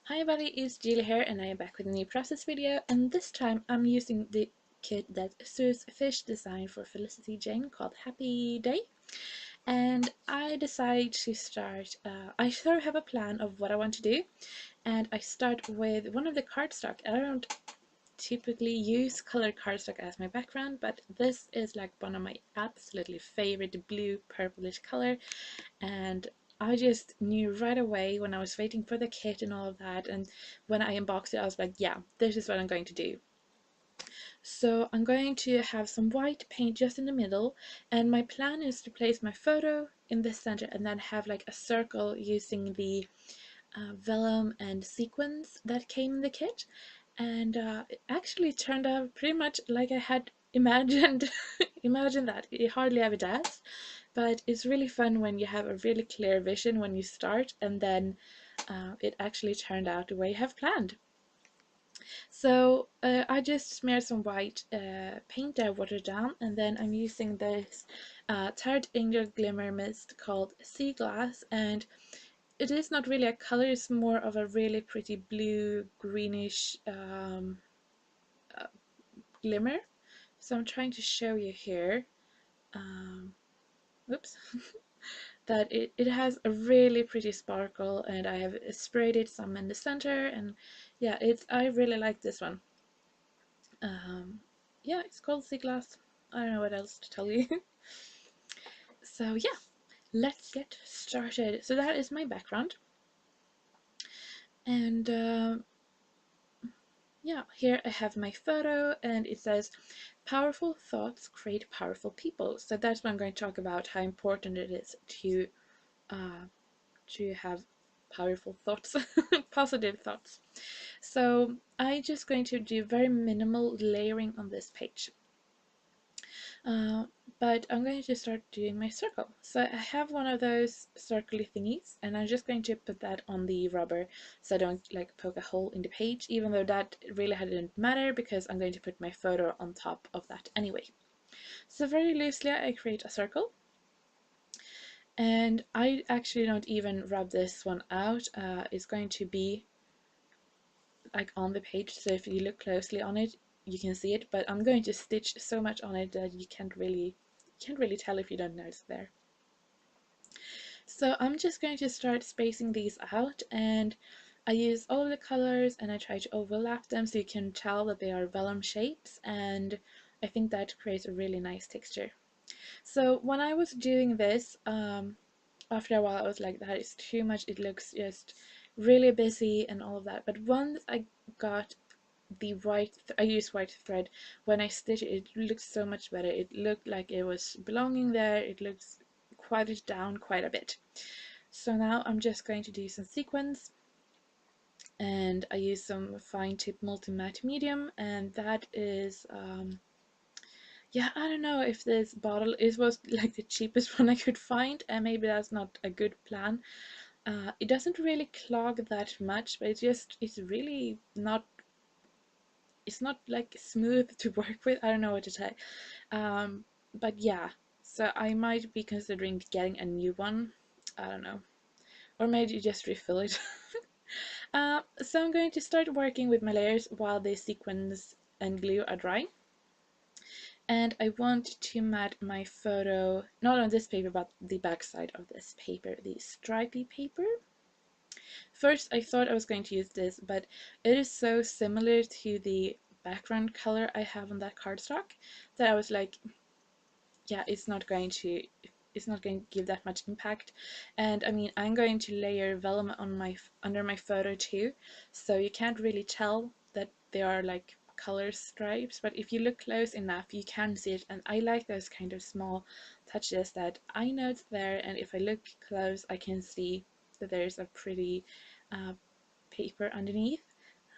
Hi everybody, it's Julie here and I am back with a new process video, and this time I'm using the kit that Sue's Fish designed for Felicity Jane called Happy Day. And I decided to start, I sort of have a plan of what I want to do, and I start with one of the cardstock. I don't typically use colored cardstock as my background, but this is like one of my absolutely favorite blue purplish color, and I just knew right away when I was waiting for the kit and all of that, and when I unboxed it I was like, yeah, this is what I'm going to do. So I'm going to have some white paint just in the middle, and my plan is to place my photo in the center and then have like a circle using the vellum and sequins that came in the kit. And it actually turned out pretty much like I had imagined. Imagine that, it hardly ever does, but it's really fun when you have a really clear vision when you start, and then it actually turned out the way you have planned. So I just smeared some white paint that I watered down, and then I'm using this Tart Angel Glimmer Mist called Sea Glass, and it is not really a color, it's more of a really pretty blue greenish uh, glimmer. So I'm trying to show you here. Oops. That it has a really pretty sparkle, and I have sprayed it some in the center, and yeah, I really like this one. Yeah, it's called Sea Glass. I don't know what else to tell you. So yeah, let's get started. So that is my background, and yeah, here I have my photo, and it says powerful thoughts create powerful people. So that's what I'm going to talk about, how important it is uh, to have powerful thoughts, positive thoughts. So I'm just going to do very minimal layering on this page. Uh, but I'm going to start doing my circle. So I have one of those circly thingies, and I'm just going to put that on the rubber so I don't like poke a hole in the page, even though that really didn't matter because I'm going to put my photo on top of that anyway. So very loosely I create a circle, and I actually don't even rub this one out. It's going to be like on the page, so if you look closely on it you can see it, but I'm going to stitch so much on it that you can't really tell if you don't notice there. So I'm just going to start spacing these out, and I use all of the colors and I try to overlap them so you can tell that they are vellum shapes, and I think that creates a really nice texture. So when I was doing this, after a while I was like, that is too much, it looks just really busy and all of that. But once I got the I used white thread, when I stitched it, it looked so much better. It looked like it was belonging there, it looks quieted down quite a bit. So now I'm just going to do some sequins, and I use some fine tip multi-matte medium, and that is yeah, I don't know if this bottle was like the cheapest one I could find, and maybe that's not a good plan. It doesn't really clog that much, but it's really not, it's not like smooth to work with. I don't know what to say. But yeah, so I might be considering getting a new one. I don't know, or maybe just refill it. So I'm going to start working with my layers while the sequins and glue are dry. And I want to mat my photo, not on this paper, but the back side of this paper, the stripy paper. First I thought I was going to use this, but it is so similar to the background color I have on that cardstock that I was like, yeah, it's not going to give that much impact. And I mean, I'm going to layer vellum on my under my photo too, so you can't really tell that they are like color stripes, but if you look close enough you can see it, and I like those kind of small touches that I know it's there, and if I look close I can see that there's a pretty uh, paper underneath.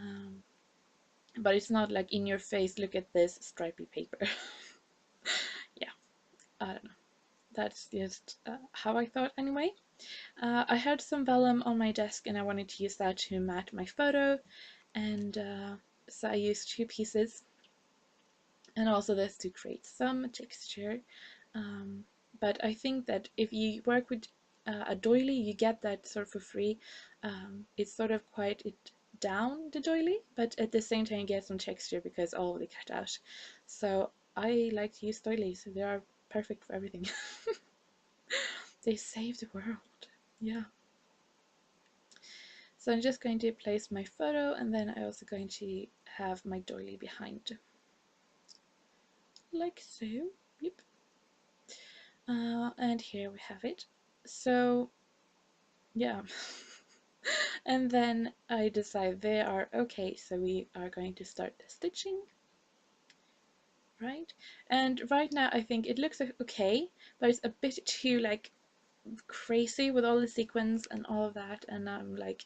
um, but it's not like in your face, look at this stripy paper. Yeah, I don't know, that's just how I thought anyway. I had some vellum on my desk and I wanted to use that to mat my photo, and so I used two pieces and also this to create some texture. Um, but I think that if you work with a doily, you get that sort of for free. It's sort of quite, it down the doily, but at the same time you get some texture because all of the cut out. So I like to use doilies. They are perfect for everything. They save the world. Yeah. So I'm just going to place my photo, and then I'm also going to have my doily behind. Like so. Yep. And here we have it. So yeah. And then I decide they are okay, so we are going to start the stitching, right? And right now I think it looks okay, but it's a bit too like crazy with all the sequins and all of that, and I'm like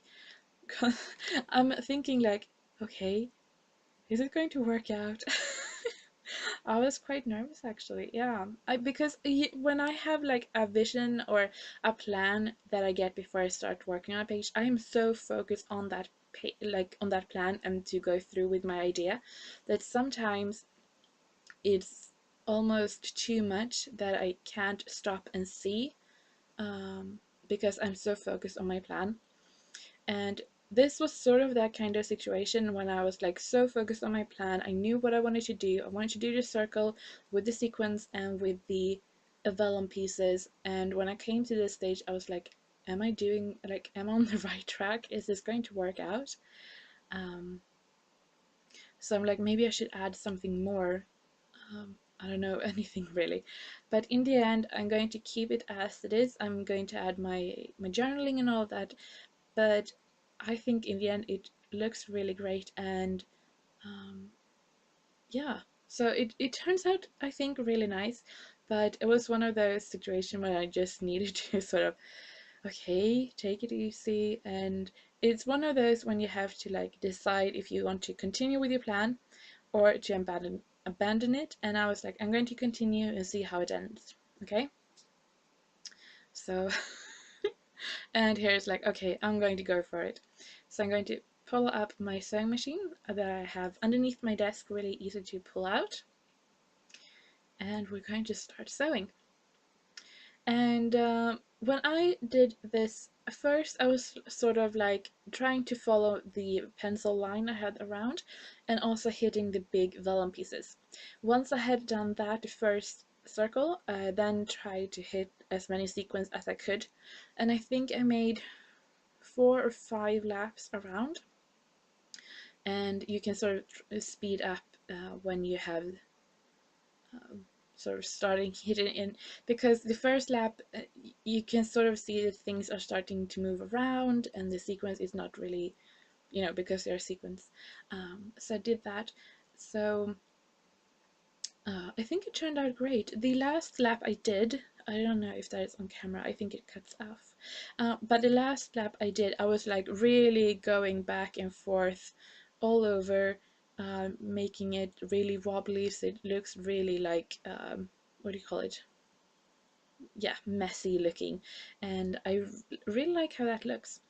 I'm thinking like, okay, is it going to work out? I was quite nervous actually, yeah. Because when I have like a vision or a plan that I get before I start working on a page, I am so focused on that like on that plan and to go through with my idea, that sometimes it's almost too much that I can't stop and see, um, because I'm so focused on my plan. And this was sort of that kind of situation when I was like so focused on my plan. I knew what I wanted to do. I wanted to do the circle with the sequence and with the vellum pieces. And when I came to this stage, I was like, am I doing, like, am I on the right track? Is this going to work out? Um, so I'm like, maybe I should add something more. I don't know anything really, but in the end I'm going to keep it as it is. I'm going to add my journaling and all that, but I think in the end it looks really great. And um, yeah, so it turns out I think really nice, but it was one of those situations where I just needed to sort of, okay, take it easy. And it's one of those when you have to like decide if you want to continue with your plan or to abandon it. And I was like, I'm going to continue and see how it ends. Okay, so and here's like, okay, I'm going to go for it. So I'm going to pull up my sewing machine that I have underneath my desk, really easy to pull out, and we're going to start sewing. And when I did this, first I was sort of like trying to follow the pencil line I had around and also hitting the big vellum pieces. Once I had done that, the first circle, I then tried to hit as many sequins as I could, and I think I made 4 or 5 laps around. And you can sort of speed up when you have sort of starting hitting in, because the first lap you can sort of see that things are starting to move around and the sequence is not really, you know, because they're sequence. So I did that. So I think it turned out great. The last lap I did, I don't know if that is on camera, I think it cuts off. But the last lap I did, I was like really going back and forth all over, making it really wobbly so it looks really like, what do you call it? Yeah, messy looking. And I really like how that looks.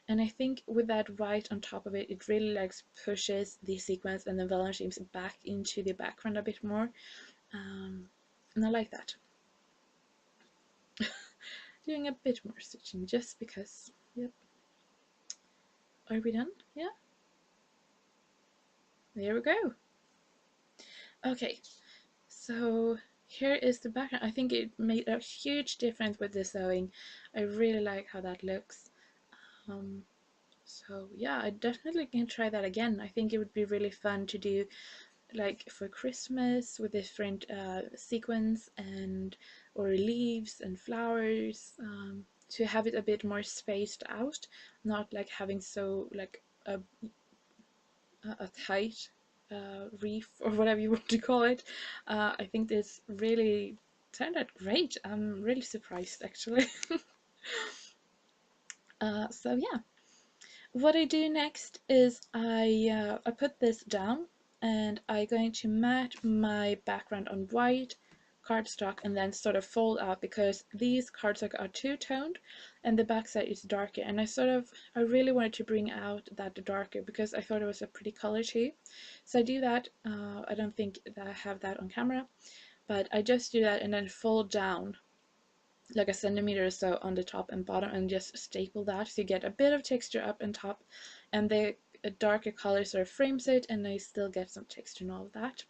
And I think with that white on top of it, it really like pushes the sequence and the vellum shapes back into the background a bit more. And I like that. Doing a bit more stitching just because. Yep. Are we done? Yeah. There we go. Okay. So here is the background. I think it made a huge difference with the sewing. I really like how that looks. Um, so yeah, I definitely can try that again. I think it would be really fun to do like for Christmas with different sequins and or leaves and flowers, to have it a bit more spaced out, not like having so like a tight reef or whatever you want to call it. I think this really turned out great. I'm really surprised actually. So yeah. What I do next is I put this down and I'm going to mat my background on white cardstock and then sort of fold out, because these cardstock are two-toned and the backside is darker, and I really wanted to bring out that darker because I thought it was a pretty color too. So I do that. I don't think that I have that on camera, but I just do that and then fold down like a centimeter or so on the top and bottom and just staple that so you get a bit of texture up and top, and the a darker color sort of frames it, and I still get some texture and all of that.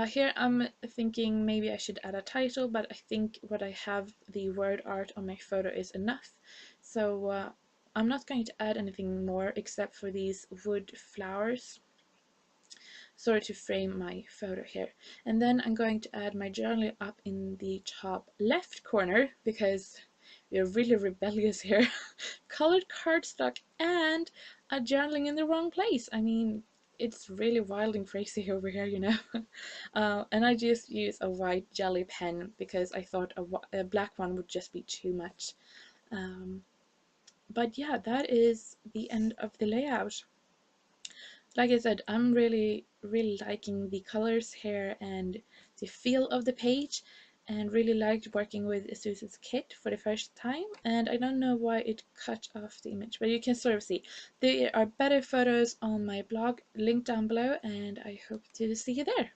Here I'm thinking maybe I should add a title, but I think what I have, the word art on my photo, is enough. So I'm not going to add anything more except for these wood flowers, sort of to frame my photo here. And then I'm going to add my journal up in the top left corner because we're really rebellious here. Colored cardstock and a journaling in the wrong place. I mean, it's really wild and crazy over here, you know. And I just use a white jelly pen because I thought a black one would just be too much. But yeah, that is the end of the layout. Like I said, I'm really liking the colors here and the feel of the page, and really liked working with Susan's kit for the first time. And I don't know why it cut off the image, but you can sort of see there are better photos on my blog, linked down below, and I hope to see you there.